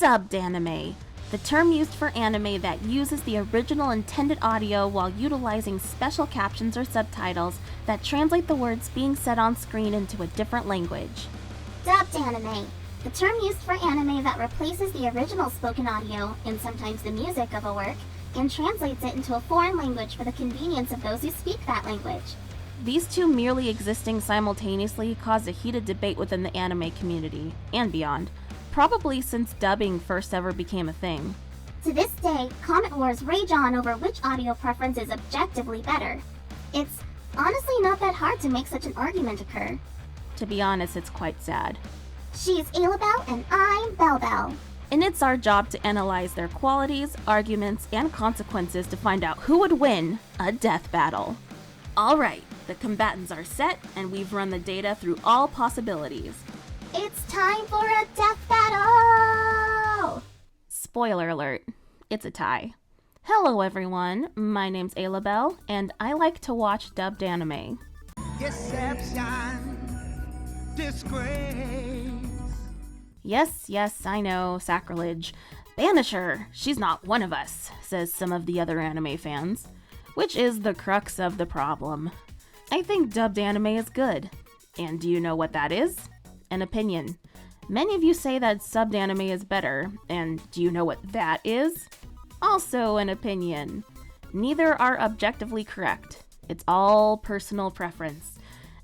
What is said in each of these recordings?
Subbed anime, the term used for anime that uses the original intended audio while utilizing special captions or subtitles that translate the words being said on screen into a different language. Dubbed anime, the term used for anime that replaces the original spoken audio, and sometimes the music of a work, and translates it into a foreign language for the convenience of those who speak that language. These two merely existing simultaneously caused a heated debate within the anime community, and beyond, probably since dubbing first ever became a thing. To this day, comment wars rage on over which audio preference is objectively better. It's honestly not that hard to make such an argument occur. To be honest, it's quite sad. She's Aloubell and I'm Bell. And it's our job to analyze their qualities, arguments, and consequences to find out who would win a death battle. Alright, the combatants are set, and we've run the data through all possibilities. It's time for a death battle! Spoiler alert, it's a tie. Hello everyone, my name's Aloubell, and I like to watch dubbed anime. Deception, disgrace. Yes, I know, sacrilege. Banish her, she's not one of us, says some of the other anime fans. Which is the crux of the problem. I think dubbed anime is good. And do you know what that is? An opinion. Many of you say that subbed anime is better, and do you know what that is? Also an opinion. Neither are objectively correct. It's all personal preference.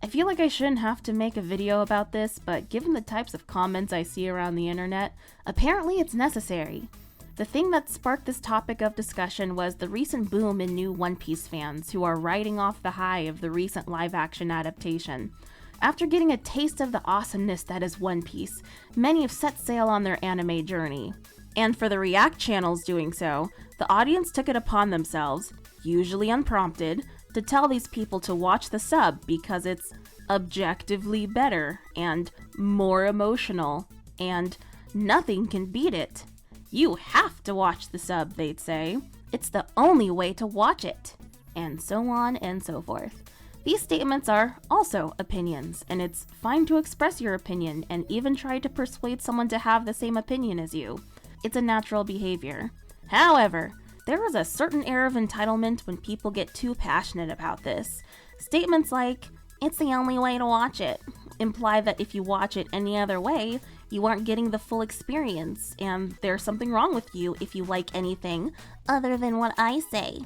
I feel like I shouldn't have to make a video about this, but given the types of comments I see around the internet, apparently it's necessary. The thing that sparked this topic of discussion was the recent boom in new One Piece fans who are riding off the high of the recent live-action adaptation. After getting a taste of the awesomeness that is One Piece, many have set sail on their anime journey. And for the React channels doing so, the audience took it upon themselves, usually unprompted, to tell these people to watch the sub because it's objectively better and more emotional, and nothing can beat it. You have to watch the sub, they'd say. It's the only way to watch it. And so on and so forth. These statements are also opinions, and it's fine to express your opinion and even try to persuade someone to have the same opinion as you. It's a natural behavior. However, there is a certain air of entitlement when people get too passionate about this. Statements like, "It's the only way to watch it," imply that if you watch it any other way, you aren't getting the full experience, and there's something wrong with you if you like anything other than what I say.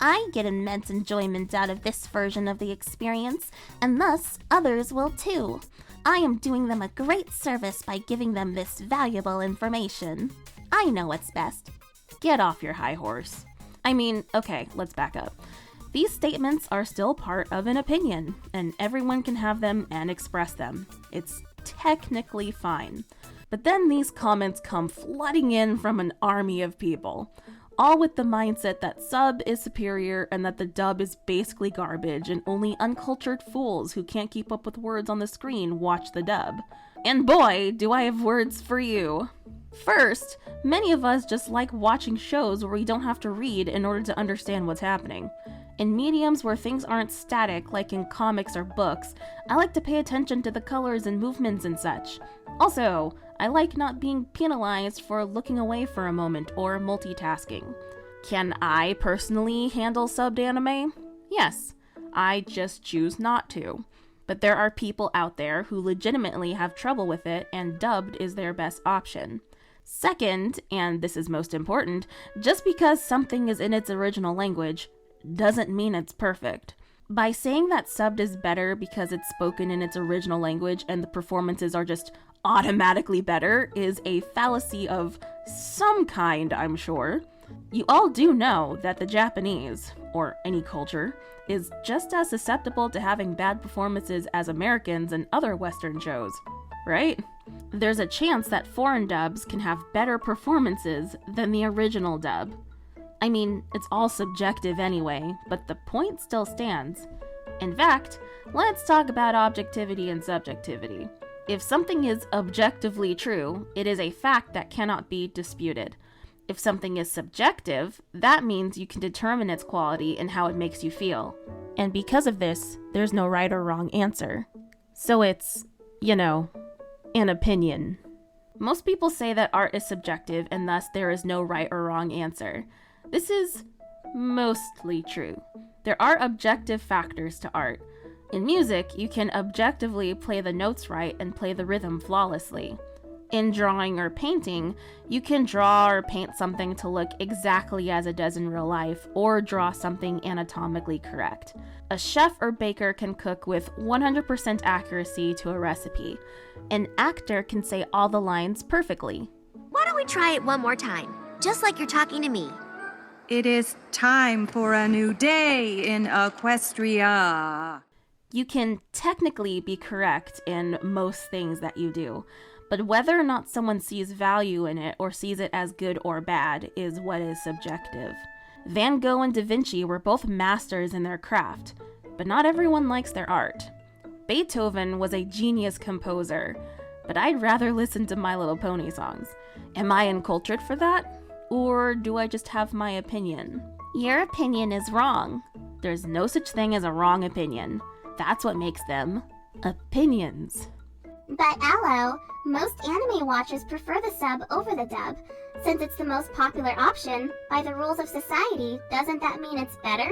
I get immense enjoyment out of this version of the experience, and thus others will too. I am doing them a great service by giving them this valuable information. I know what's best. Get off your high horse. I mean, okay, let's back up. These statements are still part of an opinion, and everyone can have them and express them. It's technically fine. But then these comments come flooding in from an army of people, all with the mindset that sub is superior and that the dub is basically garbage and only uncultured fools who can't keep up with words on the screen watch the dub. And boy, do I have words for you. First, many of us just like watching shows where we don't have to read in order to understand what's happening. In mediums where things aren't static, like in comics or books, I like to pay attention to the colors and movements and such. Also, I like not being penalized for looking away for a moment or multitasking. Can I personally handle subbed anime? Yes, I just choose not to. But there are people out there who legitimately have trouble with it, and dubbed is their best option. Second, and this is most important, just because something is in its original language doesn't mean it's perfect. By saying that subbed is better because it's spoken in its original language and the performances are just automatically better is a fallacy of some kind, I'm sure. You all do know that the Japanese, or any culture, is just as susceptible to having bad performances as Americans and other Western shows, right? There's a chance that foreign dubs can have better performances than the original dub. I mean, it's all subjective anyway, but the point still stands. In fact, let's talk about objectivity and subjectivity. If something is objectively true, it is a fact that cannot be disputed. If something is subjective, that means you can determine its quality and how it makes you feel. And because of this, there's no right or wrong answer. So it's, an opinion. Most people say that art is subjective and thus there is no right or wrong answer. This is mostly true. There are objective factors to art. In music, you can objectively play the notes right and play the rhythm flawlessly. In drawing or painting, you can draw or paint something to look exactly as it does in real life, or draw something anatomically correct. A chef or baker can cook with 100% accuracy to a recipe. An actor can say all the lines perfectly. Why don't we try it one more time, just like you're talking to me? It is time for a new day in Equestria. You can technically be correct in most things that you do, but whether or not someone sees value in it or sees it as good or bad is what is subjective. Van Gogh and Da Vinci were both masters in their craft, but not everyone likes their art. Beethoven was a genius composer, but I'd rather listen to My Little Pony songs. Am I uncultured for that? Or do I just have my opinion? Your opinion is wrong. There's no such thing as a wrong opinion. That's what makes them opinions. But Aloe, most anime watchers prefer the sub over the dub. Since it's the most popular option, by the rules of society, doesn't that mean it's better?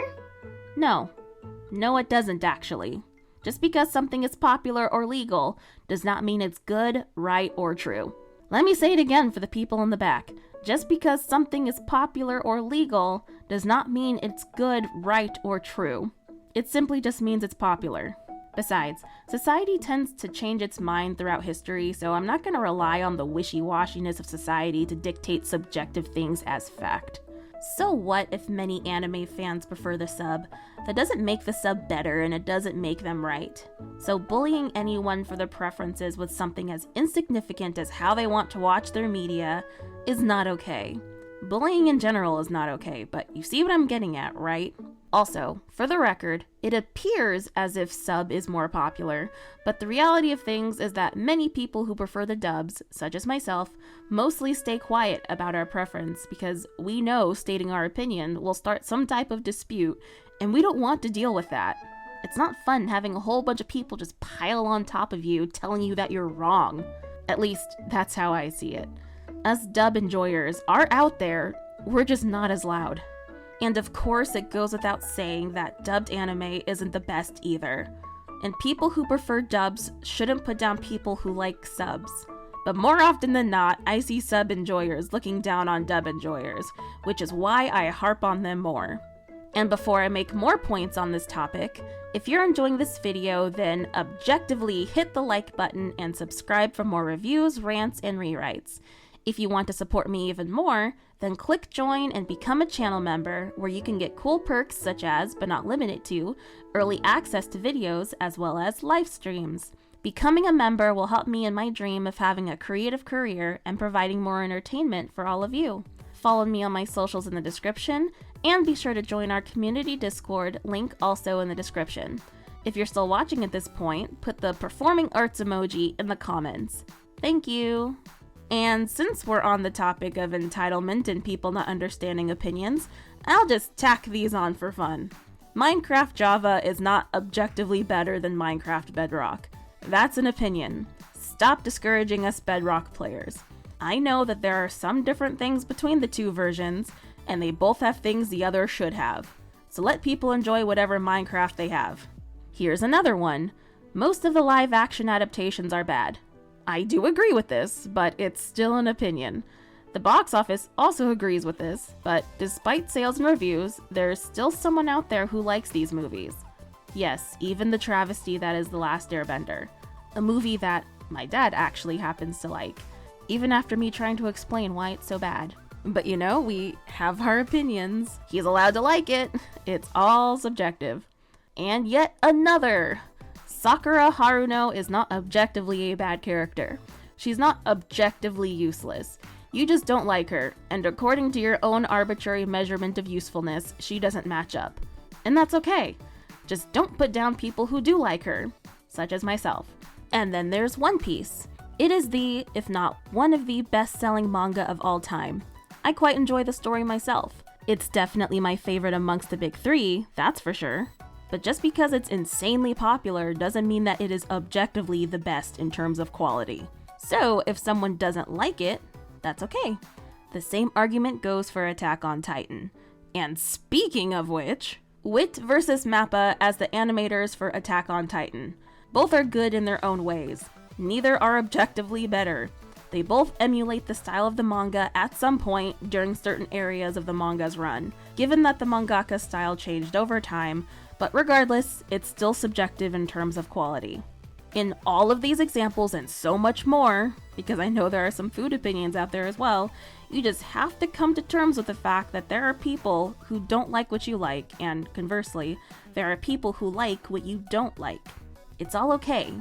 No, it doesn't actually. Just because something is popular or legal does not mean it's good, right, or true. Let me say it again for the people in the back. Just because something is popular or legal does not mean it's good, right, or true. It simply just means it's popular. Besides, society tends to change its mind throughout history, so I'm not going to rely on the wishy-washiness of society to dictate subjective things as fact. So what if many anime fans prefer the sub? That doesn't make the sub better, and it doesn't make them right. So bullying anyone for their preferences with something as insignificant as how they want to watch their media is not okay. Bullying in general is not okay, but you see what I'm getting at, right? Also, for the record, it appears as if sub is more popular, but the reality of things is that many people who prefer the dubs, such as myself, mostly stay quiet about our preference because we know stating our opinion will start some type of dispute, and we don't want to deal with that. It's not fun having a whole bunch of people just pile on top of you telling you that you're wrong. At least, that's how I see it. Us dub enjoyers are out there, we're just not as loud. And of course, it goes without saying that dubbed anime isn't the best either. And people who prefer dubs shouldn't put down people who like subs. But more often than not, I see sub enjoyers looking down on dub enjoyers, which is why I harp on them more. And before I make more points on this topic, if you're enjoying this video, then objectively hit the like button and subscribe for more reviews, rants, and rewrites. If you want to support me even more, then click join and become a channel member where you can get cool perks such as, but not limited to, early access to videos as well as live streams. Becoming a member will help me in my dream of having a creative career and providing more entertainment for all of you. Follow me on my socials in the description, and be sure to join our community Discord, link also in the description. If you're still watching at this point, put the performing arts emoji in the comments. Thank you! And since we're on the topic of entitlement and people not understanding opinions, I'll just tack these on for fun. Minecraft Java is not objectively better than Minecraft Bedrock. That's an opinion. Stop discouraging us Bedrock players. I know that there are some different things between the two versions, and they both have things the other should have. So let people enjoy whatever Minecraft they have. Here's another one. Most of the live action adaptations are bad. I do agree with this, but it's still an opinion. The box office also agrees with this, but despite sales and reviews, there's still someone out there who likes these movies. Yes, even the travesty that is The Last Airbender. A movie that my dad actually happens to like, even after me trying to explain why it's so bad. But you know, we have our opinions. He's allowed to like it. It's all subjective. And yet another! Sakura Haruno is not objectively a bad character. She's not objectively useless. You just don't like her, and according to your own arbitrary measurement of usefulness, she doesn't match up. And that's okay. Just don't put down people who do like her, such as myself. And then there's One Piece. It is the, if not one of the best-selling manga of all time. I quite enjoy the story myself. It's definitely my favorite amongst the big three, that's for sure. But just because it's insanely popular doesn't mean that it is objectively the best in terms of quality. So if someone doesn't like it, that's okay. The same argument goes for Attack on Titan. And speaking of which, Wit versus Mappa as the animators for Attack on Titan. Both are good in their own ways. Neither are objectively better. They both emulate the style of the manga at some point during certain areas of the manga's run, given that the mangaka's style changed over time, but regardless, it's still subjective in terms of quality. In all of these examples and so much more, because I know there are some food opinions out there as well, you just have to come to terms with the fact that there are people who don't like what you like, and conversely, there are people who like what you don't like. It's all okay.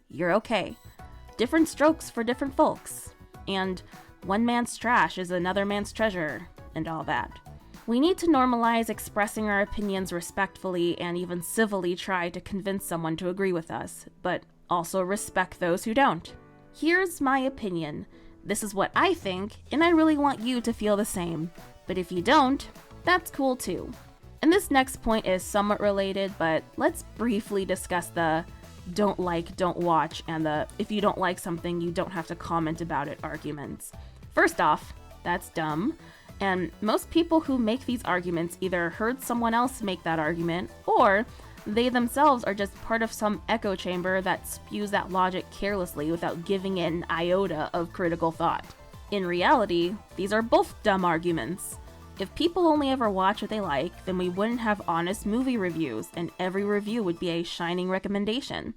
You're okay. Different strokes for different folks. And one man's trash is another man's treasure, and all that. We need to normalize expressing our opinions respectfully and even civilly try to convince someone to agree with us, but also respect those who don't. Here's my opinion. This is what I think, and I really want you to feel the same. But if you don't, that's cool too. And this next point is somewhat related, but let's briefly discuss the don't like, don't watch, and the if you don't like something, you don't have to comment about it arguments. First off, that's dumb. And most people who make these arguments either heard someone else make that argument, or they themselves are just part of some echo chamber that spews that logic carelessly without giving it an iota of critical thought. In reality, these are both dumb arguments. If people only ever watch what they like, then we wouldn't have honest movie reviews, and every review would be a shining recommendation,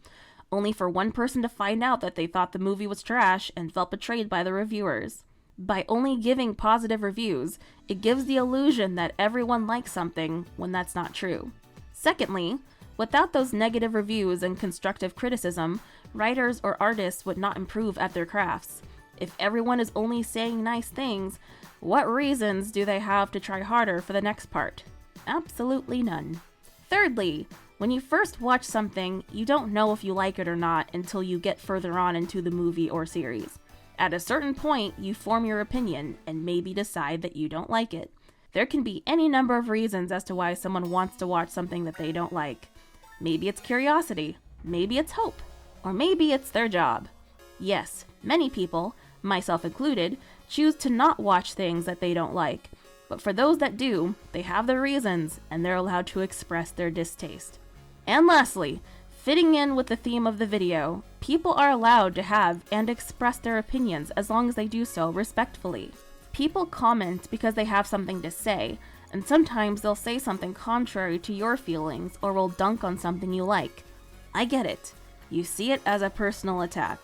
only for one person to find out that they thought the movie was trash and felt betrayed by the reviewers. By only giving positive reviews, it gives the illusion that everyone likes something when that's not true. Secondly, without those negative reviews and constructive criticism, writers or artists would not improve at their crafts. If everyone is only saying nice things, what reasons do they have to try harder for the next part? Absolutely none. Thirdly, when you first watch something, you don't know if you like it or not until you get further on into the movie or series. At a certain point, you form your opinion and maybe decide that you don't like it. There can be any number of reasons as to why someone wants to watch something that they don't like. Maybe it's curiosity, maybe it's hope, or maybe it's their job. Yes, many people, myself included, choose to not watch things that they don't like. But for those that do, they have their reasons, and they're allowed to express their distaste. And lastly, fitting in with the theme of the video, people are allowed to have and express their opinions as long as they do so respectfully. People comment because they have something to say, and sometimes they'll say something contrary to your feelings or will dunk on something you like. I get it. You see it as a personal attack.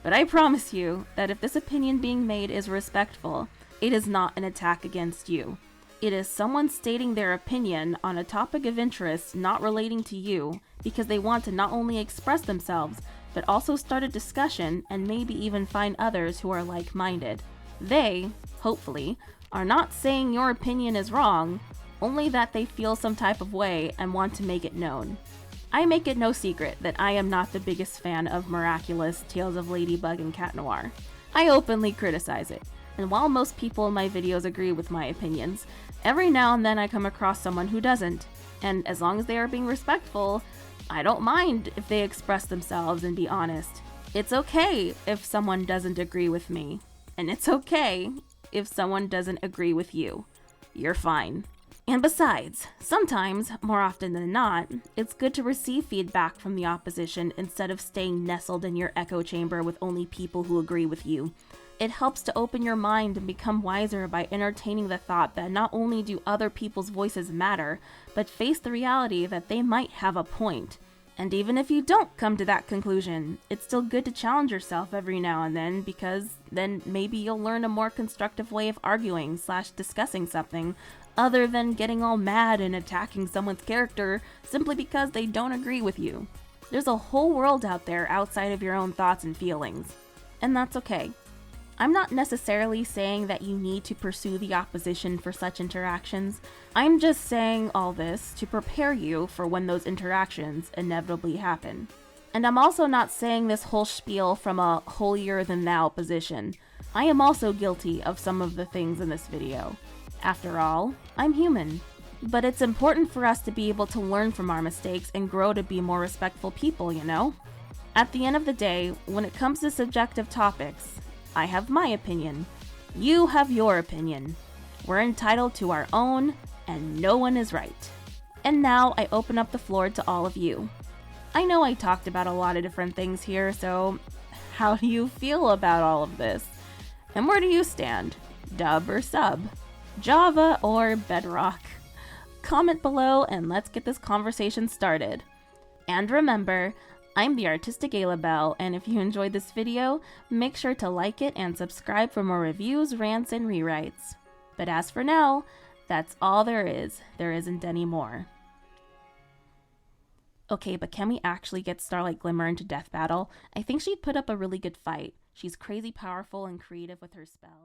But I promise you that if this opinion being made is respectful, it is not an attack against you. It is someone stating their opinion on a topic of interest not relating to you because they want to not only express themselves, but also start a discussion and maybe even find others who are like-minded. They, hopefully, are not saying your opinion is wrong, only that they feel some type of way and want to make it known. I make it no secret that I am not the biggest fan of Miraculous, Tales of Ladybug, and Cat Noir. I openly criticize it, and while most people in my videos agree with my opinions, every now and then I come across someone who doesn't, and as long as they are being respectful, I don't mind if they express themselves and be honest. It's okay if someone doesn't agree with me, and it's okay if someone doesn't agree with you. You're fine. And besides, sometimes, more often than not, it's good to receive feedback from the opposition instead of staying nestled in your echo chamber with only people who agree with you. It helps to open your mind and become wiser by entertaining the thought that not only do other people's voices matter, but face the reality that they might have a point. And even if you don't come to that conclusion, it's still good to challenge yourself every now and then, because then maybe you'll learn a more constructive way of arguing/discussing something, other than getting all mad and attacking someone's character simply because they don't agree with you. There's a whole world out there outside of your own thoughts and feelings, and that's okay. I'm not necessarily saying that you need to pursue the opposition for such interactions. I'm just saying all this to prepare you for when those interactions inevitably happen. And I'm also not saying this whole spiel from a holier-than-thou position. I am also guilty of some of the things in this video. After all, I'm human. But it's important for us to be able to learn from our mistakes and grow to be more respectful people, you know? At the end of the day, when it comes to subjective topics, I have my opinion. You have your opinion. We're entitled to our own, and no one is right. And now I open up the floor to all of you. I know I talked about a lot of different things here, so how do you feel about all of this? And where do you stand? Dub or sub? Java or Bedrock? Comment below and let's get this conversation started. And remember, I'm the artistic Aloubell, and if you enjoyed this video, make sure to like it and subscribe for more reviews, rants, and rewrites. But as for now, that's all there is. There isn't any more. Okay, but can we actually get Starlight Glimmer into death battle? I think she'd put up a really good fight. She's crazy powerful and creative with her spells.